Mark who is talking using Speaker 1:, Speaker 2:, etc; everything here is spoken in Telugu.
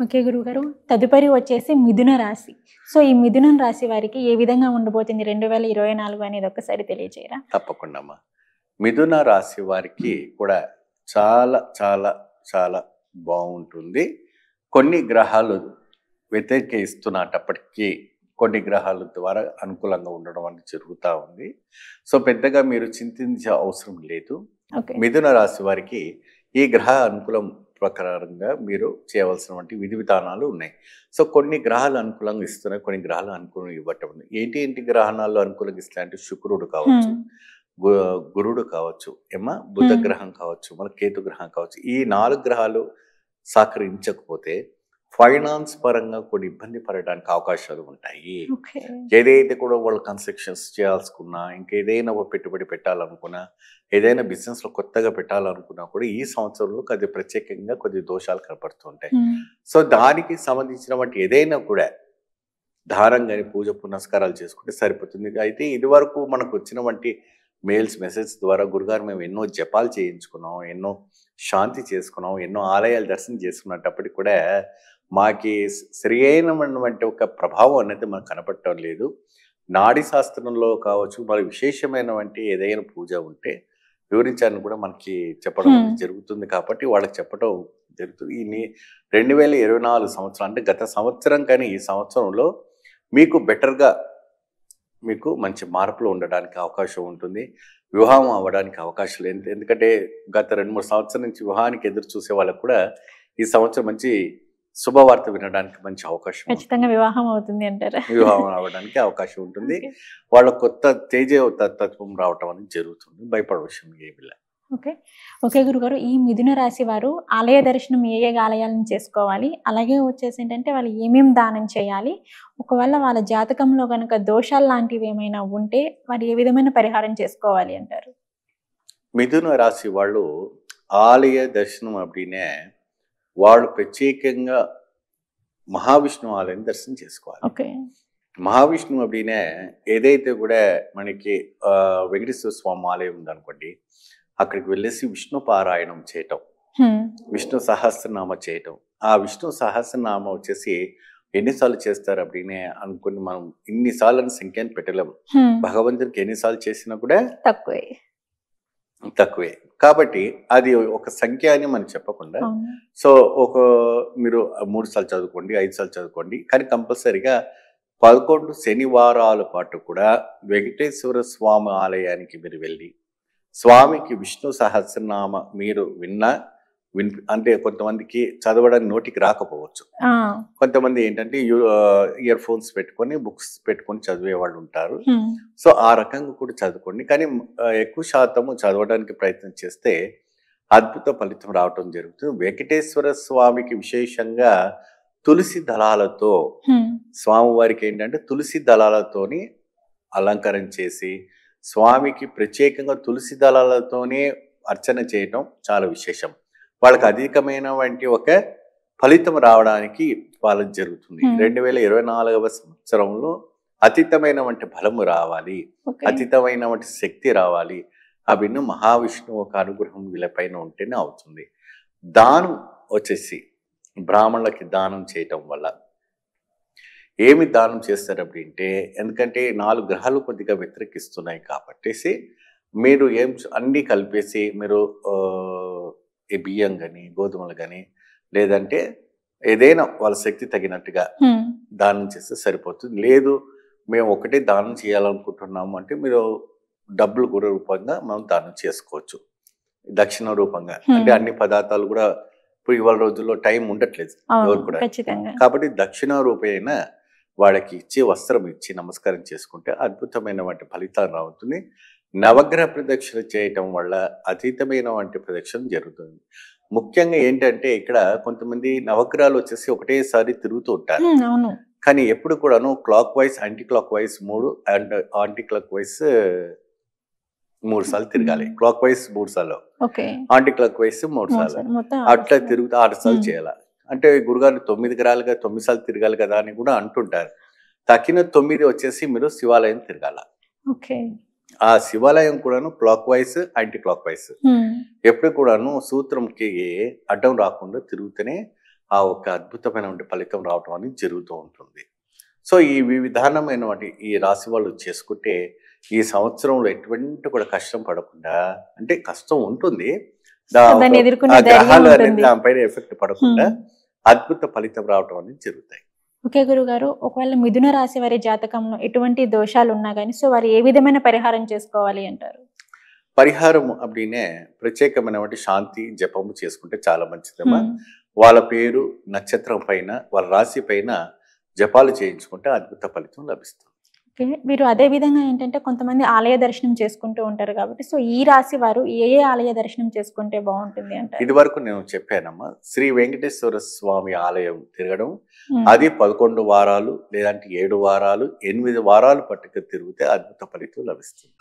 Speaker 1: ఓకే గురువుగారు. తదుపరి వచ్చేసి మిథున రాశి. సో, ఈ మిథునం రాశి వారికి ఏ విధంగా ఉండబోతుంది 2024 అనేది ఒక్కసారి తెలియజేయరా?
Speaker 2: తప్పకుండా అమ్మా. మిథున రాశి వారికి కూడా చాలా చాలా చాలా బాగుంటుంది. కొన్ని గ్రహాలు వ్యతిరేకిస్తున్నప్పటికీ కొన్ని గ్రహాల ద్వారా అనుకూలంగా ఉండడం అనేది జరుగుతూ ఉంది. సో పెద్దగా మీరు చింతించే అవసరం లేదు.
Speaker 1: ఓకే.
Speaker 2: మిథున రాశి వారికి ఈ గ్రహ అనుకూలం ప్రకారంగా మీరు చేయవలసినటువంటి విధి విధానాలు ఉన్నాయి. సో కొన్ని గ్రహాలు అనుకూలంగా ఇస్తున్నాయి, కొన్ని గ్రహాలు అనుకూలంగా ఇవ్వటం. ఏంటి గ్రహణాలు అనుకూలంగా ఇస్తాయి అంటే శుక్రుడు కావచ్చు, గురుడు కావచ్చు, బుధ గ్రహం కావచ్చు, మన కేతు గ్రహం కావచ్చు. ఈ 4 గ్రహాలు సహకరించకపోతే ఫైనాన్స్ పరంగా కొన్ని ఇబ్బంది పడడానికి అవకాశాలు ఉంటాయి. ఏదైతే కూడా వాళ్ళు కన్స్ట్రక్షన్స్ చేయాల్సుకున్నా, ఇంకేదైనా పెట్టుబడి పెట్టాలనుకున్నా, ఏదైనా బిజినెస్లో కొత్తగా పెట్టాలనుకున్నా కూడా ఈ సంవత్సరంలో అది ప్రత్యేకంగా కొద్ది దోషాలు కనపడుతుంటాయి. సో దానికి సంబంధించినటువంటి ఏదైనా కూడా దారం కానీ పూజ పునస్కారాలు చేసుకుంటే సరిపోతుంది. అయితే ఇది వరకు మనకు వచ్చినటువంటి మెయిల్స్ మెసేజ్ ద్వారా గురుగారు మేము ఎన్నో జపాలు చేయించుకున్నాం, ఎన్నో శాంతి చేసుకున్నాం, ఎన్నో ఆలయాలు దర్శనం చేసుకున్నప్పటికీ కూడా మాకి సరి అయినటువంటి ఒక ప్రభావం అనేది మనకు కనపడటం లేదు. నాడీ శాస్త్రంలో కావచ్చు, మరి విశేషమైనటువంటి ఏదైనా పూజ ఉంటే వివరించాలని కూడా మనకి చెప్పడం జరుగుతుంది. కాబట్టి వాళ్ళకి చెప్పడం జరుగుతుంది. ఈ 2024 సంవత్సరం అంటే గత సంవత్సరం కానీ ఈ సంవత్సరంలో మీకు బెటర్గా మీకు మంచి మార్పులు ఉండడానికి అవకాశం ఉంటుంది. వివాహం అవ్వడానికి అవకాశం లేదు. ఎందుకంటే గత 2-3 సంవత్సరాల నుంచి వివాహానికి ఎదురు చూసే వాళ్ళకు కూడా ఈ సంవత్సరం మంచి శుభవార్త వినడానికి మంచి అవకాశం,
Speaker 1: ఖచ్చితంగా వివాహం అవుతుంది అంటారా?
Speaker 2: వివాహం అవ్వడానికి అవకాశం ఉంటుంది. వాళ్ళ కొత్త తేజ తత్వం రావటం అనేది జరుగుతుంది. భయపడే విషయం ఏమి లేదు.
Speaker 1: ఓకే. ఓకే గురుగారు, ఈ మిథున రాశి వారు ఆలయ దర్శనం ఏ ఆలయాలను చేసుకోవాలి, అలాగే వచ్చేసి ఏంటంటే వాళ్ళు ఏమేమి దానం చేయాలి, ఒకవేళ వాళ్ళ జాతకంలో కనుక దోషాలు లాంటివి ఏమైనా ఉంటే వారు ఏ విధమైన పరిహారం చేసుకోవాలి అంటారు?
Speaker 2: మిథున రాశి వాళ్ళు ఆలయ దర్శనం అప్పుడే వాళ్ళు ప్రత్యేకంగా మహావిష్ణు ఆలయం దర్శనం చేసుకోవాలి.
Speaker 1: ఓకే.
Speaker 2: మహావిష్ణు అప్పుడే ఏదైతే కూడా మనకి వెంకటేశ్వర స్వామి ఆలయం ఉందనుకోండి, అక్కడికి వెళ్ళేసి విష్ణు పారాయణం చేయటం, విష్ణు సహస్రనామ చేయటం. ఆ విష్ణు సహస్రనామ వచ్చేసి ఎన్నిసార్లు చేస్తారు అప్పుడే అనుకుని మనం ఇన్నిసార్లు సంఖ్యను పెట్టలేము. భగవంతుడికి ఎన్నిసార్లు చేసినా కూడా తక్కువే. కాబట్టి అది ఒక సంఖ్య అని మనం చెప్పకుండా, సో మీరు 3 సార్లు చదువుకోండి, 5 సార్లు చదువుకోండి, కానీ కంపల్సరీగా 11 శనివారాల పాటు కూడా వెంకటేశ్వర స్వామి ఆలయానికి మీరు వెళ్ళి స్వామికి విష్ణు సహస్రనామ మీరు అంటే కొంతమందికి చదవడానికి నోటికి రాకపోవచ్చు. కొంతమంది ఏంటంటే ఇయర్ ఫోన్స్ పెట్టుకొని బుక్స్ పెట్టుకొని చదివే వాళ్ళు ఉంటారు. సో ఆ రకంగా కూడా చదువుకోండి. కానీ ఎక్కువ శాతము చదవడానికి ప్రయత్నం చేస్తే అద్భుత ఫలితం రావటం జరుగుతుంది. వెంకటేశ్వర స్వామికి విశేషంగా తులసి దళాలతో స్వామివారికి ఏంటంటే తులసి దళాలతోని అలంకరణ చేసి స్వామికి ప్రత్యేకంగా తులసి దళాలతోనే అర్చన చేయటం చాలా విశేషం. వాళ్ళకి అధికమైనటువంటి ఒక ఫలితం రావడానికి వాళ్ళకి జరుగుతుంది. 2024వ సంవత్సరంలో అతీతమైనటువంటి బలము రావాలి, అతీతమైనటువంటి శక్తి రావాలి. అవిను మహావిష్ణువు ఒక అనుగ్రహం వీళ్ళపైన ఉంటేనే అవుతుంది. దానం వచ్చేసి బ్రాహ్మణులకి దానం చేయటం వల్ల ఏమి దానం చేస్తారు అంటే, ఎందుకంటే 4 గ్రహాలు కొద్దిగా వ్యతిరేకిస్తున్నాయి కాబట్టి మీరు అన్నీ కలిపేసి మీరు ఈ బియ్యం కానీ గోధుమలు కానీ లేదంటే ఏదైనా వాళ్ళ శక్తి తగినట్టుగా దానం చేస్తే సరిపోతుంది. లేదు మేము ఒకటే దానం చేయాలనుకుంటున్నాము అంటే మీరు డబ్బులు కూడా రూపంగా మనం దానం చేసుకోవచ్చు, దక్షిణ రూపంగా. అంటే అన్ని పదార్థాలు కూడా ఇప్పుడు ఇవాళ రోజుల్లో టైం ఉండట్లేదు ఎవరు కూడా, కాబట్టి దక్షిణ రూపేణ వాళ్ళకి ఇచ్చి వస్త్రం ఇచ్చి నమస్కారం చేసుకుంటే అద్భుతమైనటువంటి ఫలితాలు రావుతుంది. నవగ్రహ ప్రదక్షిణ చేయటం వల్ల అతీతమైనటువంటి ప్రదక్షిణ జరుగుతుంది. ముఖ్యంగా ఏంటంటే ఇక్కడ కొంతమంది నవగ్రహాలు వచ్చేసి ఒకటేసారి తిరుగుతూ ఉంటారు. కానీ ఎప్పుడు కూడాను clock wise anti clock wise 3 and anti clock wise 3 సార్లు తిరగాలి. క్లాక్ వైజ్ 3 సార్లు, యాంటీ క్లాక్ వైజ్ 3 సార్లు, అట్లా తిరుగుతూ 6 సార్లు చేయాలి. అంటే గురుగారు 9 గ్రహాలుగా 9 సార్లు తిరగాలి కదా అని కూడా అంటుంటారు. తక్కిన 9 వచ్చేసి మీరు శివాలయం తిరగాల. ఆ శివాలయం కూడాను clock wise anti clock wise ఎప్పుడు కూడాను సూత్రంకి అడ్డం రాకుండా తిరుగుతూనే ఆ ఒక అద్భుతమైనటువంటి ఫలితం రావటం అనేది జరుగుతూ ఉంటుంది. సో ఈ విధానమైనటువంటి ఈ రాశి వాళ్ళు చేసుకుంటే ఈ సంవత్సరంలో ఎటువంటి కూడా కష్టం పడకుండా, అంటే కష్టం ఉంటుంది,
Speaker 1: దాన్ని ఎదుర్కొనే
Speaker 2: ఆ
Speaker 1: ధైర్యం
Speaker 2: గ్రహాలు అనేది
Speaker 1: ఉంటుంది.
Speaker 2: దానిపైన ఎఫెక్ట్ పడకుండా అద్భుత ఫలితం రావటం అనేది జరుగుతాయి.
Speaker 1: ఓకే గురుగారు, ఒకవేళ మిథున రాశి వారి జాతకంలో ఎటువంటి దోషాలు ఉన్నా కానీ సో వారు ఏ విధమైన పరిహారం చేసుకోవాలి అంటారు?
Speaker 2: పరిహారం అప్పుడే ప్రత్యేకమైనటువంటి శాంతి జపము చేసుకుంటే చాలా మంచిదమ్మా.
Speaker 1: ఉమ్.
Speaker 2: వాళ్ళ పేరు నక్షత్రం పైన వాళ్ళ రాశి పైన జపాలు చేయించుకుంటే అద్భుత ఫలితం లభిస్తుంది.
Speaker 1: ఓకే, మీరు అదే విధంగా ఏంటంటే కొంతమంది ఆలయ దర్శనం చేసుకుంటూ ఉంటారు కాబట్టి సో ఈ రాశి వారు ఏ ఏ ఆలయ దర్శనం చేసుకుంటే బాగుంటుంది అంటారు?
Speaker 2: ఇది వరకు నేను చెప్పానమ్మా, శ్రీ వెంకటేశ్వర స్వామి ఆలయం తిరగడం,
Speaker 1: ఉమ్.
Speaker 2: అది 11 వారాలు లేదంటే 7 వారాలు 8 వారాలు పట్టుకు తిరిగితే అద్భుత ఫలితం లభిస్తుంది.